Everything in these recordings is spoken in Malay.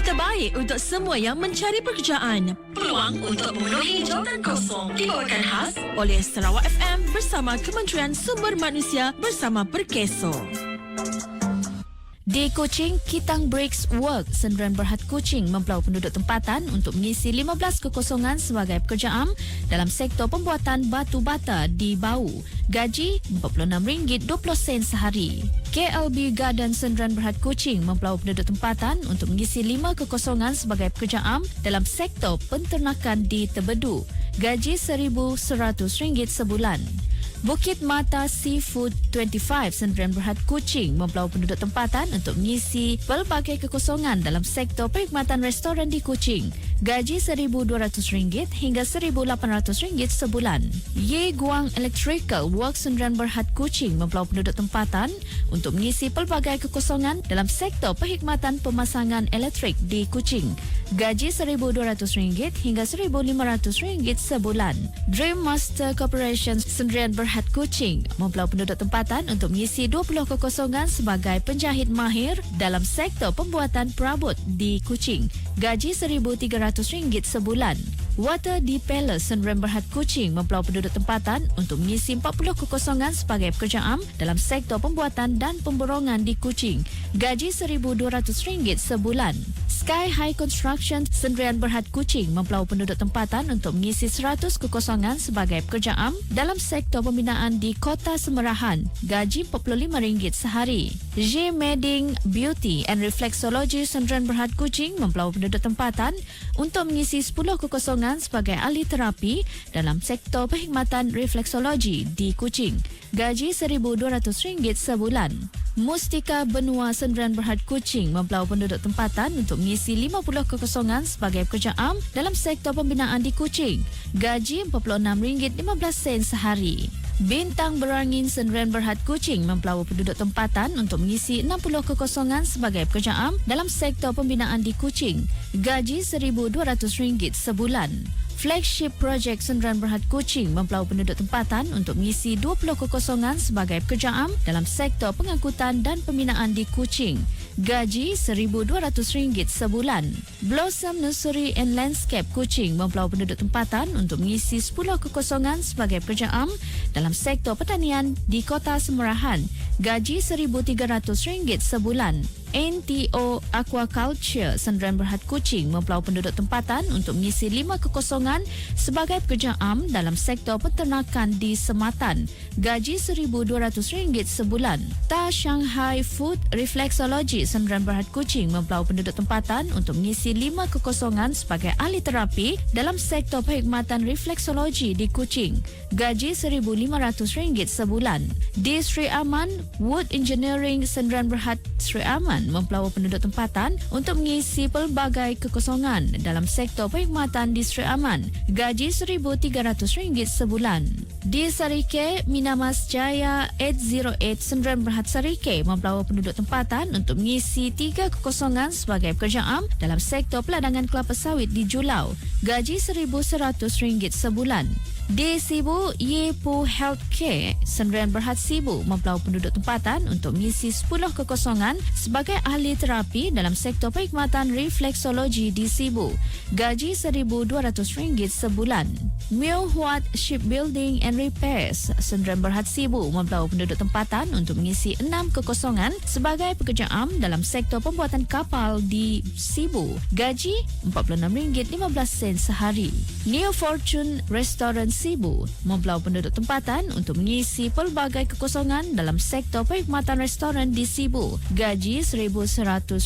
terbaik untuk semua yang mencari pekerjaan. Peluang untuk memenuhi jawatan kosong dibawakan khas oleh Sarawak FM bersama Kementerian Sumber Manusia bersama Perkeso. Di Kuching, Kitang Bricks Work, Sendirian Berhad Kuching mempelau penduduk tempatan untuk mengisi 15 kekosongan sebagai pekerja am dalam sektor pembuatan batu bata di Bau. Gaji RM46.20 sehari. KLB Garden Sendirian Berhad Kuching mempelau penduduk tempatan untuk mengisi 5 kekosongan sebagai pekerja am dalam sektor penternakan di Tebedu. Gaji RM1,100 sebulan. Bukit Mata Seafood 25 Sendirian Berhad Kuching mempelau penduduk tempatan untuk mengisi pelbagai kekosongan dalam sektor perkhidmatan restoran di Kuching. Gaji RM1,200 hingga RM1,800 sebulan. Ye Guang Electrical Works Sendirian Berhad Kuching mempelau penduduk tempatan untuk mengisi pelbagai kekosongan dalam sektor perkhidmatan pemasangan elektrik di Kuching. Gaji RM1,200 hingga RM1,500 sebulan. Dream Master Corporation Sendirian Berhad Kuching mempelau penduduk tempatan untuk mengisi 20 kekosongan sebagai penjahit mahir dalam sektor pembuatan perabot di Kuching. Gaji RM1,300 sebulan. Water di Palace Sendirian Berhad Kuching mempelau penduduk tempatan untuk mengisi 40 kekosongan sebagai pekerja am dalam sektor pembuatan dan pemborongan di Kuching. Gaji RM1,200 sebulan. Sky High Construction Sendirian Berhad Kuching mempelau penduduk tempatan untuk mengisi 100 kekosongan sebagai pekerja am dalam sektor pembinaan di Kota Semerahan. Gaji RM45 sehari. J Medding Beauty and Reflexology Sendirian Berhad Kuching mempelau penduduk tempatan untuk mengisi 10 kekosongan sebagai ahli terapi dalam sektor perkhidmatan refleksologi di Kuching. Gaji RM1,200 sebulan. Mustika Benua Sendirian Berhad Kuching mempelau penduduk tempatan untuk mengisi 50 kekosongan sebagai pekerja am dalam sektor pembinaan di Kuching. Gaji RM46.15 sehari. Bintang Berangin Sendirian Berhad Kuching mempelau penduduk tempatan untuk mengisi 60 kekosongan sebagai pekerja am dalam sektor pembinaan di Kuching. Gaji RM1,200 sebulan. Flagship Project Sendirian Berhad Kuching mempelau penduduk tempatan untuk mengisi 20 kekosongan sebagai pekerja am dalam sektor pengangkutan dan pembinaan di Kuching. Gaji RM1,200 sebulan. Blossom Nursery and Landscape Kuching mempelau penduduk tempatan untuk mengisi 10 kekosongan sebagai pekerja am dalam sektor pertanian di Kota Semerahan. Gaji RM1,300 sebulan. NTO Aquaculture Sendirian Berhad Kuching mempelau penduduk tempatan untuk mengisi 5 kekosongan sebagai pekerja am dalam sektor peternakan di Sematan. Gaji RM1,200 sebulan. Ta Shanghai Food Reflexology Sendirian Berhad Kuching mempelau penduduk tempatan untuk mengisi 5 kekosongan sebagai ahli terapi dalam sektor perkhidmatan refleksologi di Kuching. Gaji RM1,500 sebulan. Di Sri Aman Wood Engineering Sendirian Berhad Sri Aman mempelau penduduk tempatan untuk mengisi pelbagai kekosongan dalam sektor perkhidmatan di Sri Aman. Gaji RM1,300 sebulan. Di Sarike, Minamas Jaya 808 Sendirian Berhad Sarike mempelau penduduk tempatan untuk mengisi 3 kekosongan sebagai pekerja am dalam sektor peladangan kelapa sawit di Julau. Gaji RM1,100 sebulan. Di Sibu, Yepu Healthcare Sendirian Berhad Sibu mempelau penduduk tempatan untuk mengisi 10 kekosongan sebagai ahli terapi dalam sektor perkhidmatan refleksologi di Sibu. Gaji RM1,200 sebulan. Mio Huat Shipbuilding and Repairs Sendirian Berhad Sibu mempelau penduduk tempatan untuk mengisi 6 kekosongan sebagai pekerja am dalam sektor pembuatan kapal di Sibu. Gaji RM46.15 sehari. Neo Fortune Restaurant Sibu mempelau penduduk tempatan untuk mengisi pelbagai kekosongan dalam sektor perkhidmatan restoran di Sibu. Gaji RM1,100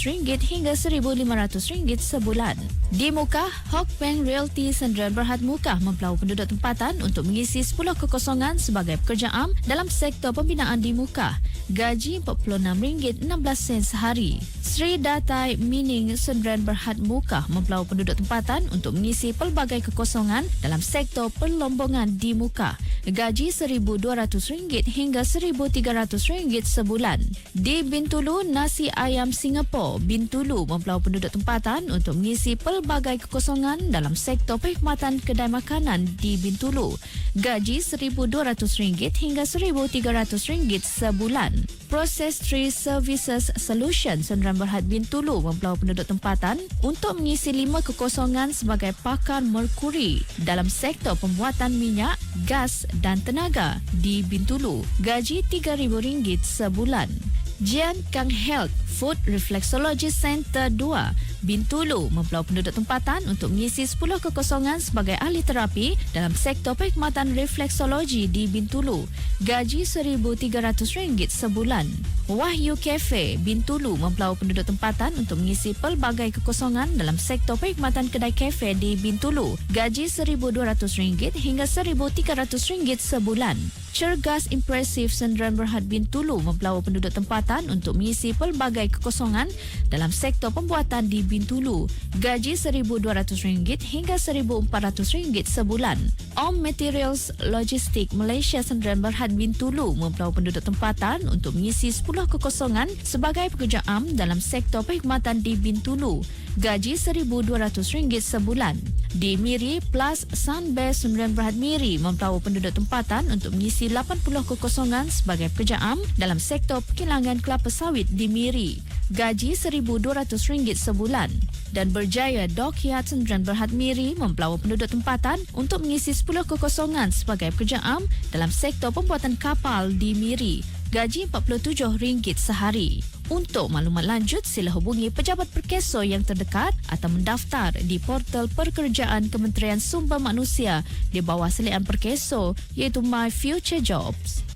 hingga RM1,500 sebulan. Di Mukah, Hok Peng Realty Sendirian Berhad Mukah mempelau penduduk tempatan untuk mengisi 10 kekosongan sebagai pekerja am dalam sektor pembinaan di Mukah. Gaji RM46.16 sehari. Sri Datai Mining Sendirian Berhad Mukah mempelau penduduk tempatan untuk mengisi pelbagai kekosongan dalam sektor perlombongan di Mukah. Gaji RM1,200 hingga RM1,300 sebulan. Di Bintulu, Nasi Ayam Singapore Bintulu mempelau penduduk tempatan untuk mengisi pelbagai kekosongan dalam sektor perkhidmatan kedai makanan di Bintulu. Gaji RM1,200 hingga RM1,300 sebulan. Process Tree Services Solution Sdn Bhd Bintulu mempelau penduduk tempatan untuk mengisi 5 kekosongan sebagai pakar merkuri dalam sektor pembuatan minyak, gas dan tenaga di Bintulu. Gaji RM3,000 sebulan. Jian Kang Health Food Reflexology Center 2 Bintulu mempelau penduduk tempatan untuk mengisi 10 kekosongan sebagai ahli terapi dalam sektor perkhidmatan refleksologi di Bintulu. Gaji RM1,300 sebulan. Wahyu Cafe Bintulu mempelau penduduk tempatan untuk mengisi pelbagai kekosongan dalam sektor perkhidmatan kedai kafe di Bintulu. Gaji RM1,200 hingga RM1,300 sebulan. Cergas Impresif Sdn Bhd Bintulu mempelau penduduk tempatan untuk mengisi pelbagai kekosongan dalam sektor pembuatan di Bintulu. Gaji RM1,200 hingga RM1,400 sebulan. Om Materials Logistik Malaysia Sdn Bhd Bintulu mempelau penduduk tempatan untuk mengisi 10 kekosongan sebagai pekerja am dalam sektor perkhidmatan di Bintulu. Gaji RM1,200 sebulan. Di Miri Plus Sunbest Sdn Bhd Miri mempelau penduduk tempatan untuk mengisi 80 kekosongan sebagai pekerja am dalam sektor perkilangan kelapa sawit di Miri. Gaji RM1,200 sebulan. Dan Berjaya Dockyard Sdn Bhd Miri mempelau penduduk tempatan untuk mengisi 10 kekosongan sebagai pekerja am dalam sektor pembuatan kapal di Miri. Gaji RM47 sehari. Untuk maklumat lanjut, sila hubungi pejabat perkeso yang terdekat atau mendaftar di portal pekerjaan Kementerian Sumber Manusia di bawah selian perkeso iaitu My Future Jobs.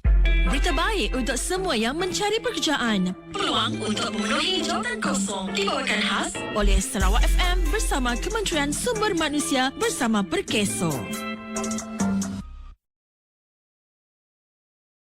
Berita baik untuk semua yang mencari pekerjaan. Peluang untuk memenuhi jawatan kosong dibawakan khas oleh Sarawak FM bersama Kementerian Sumber Manusia bersama Perkeso.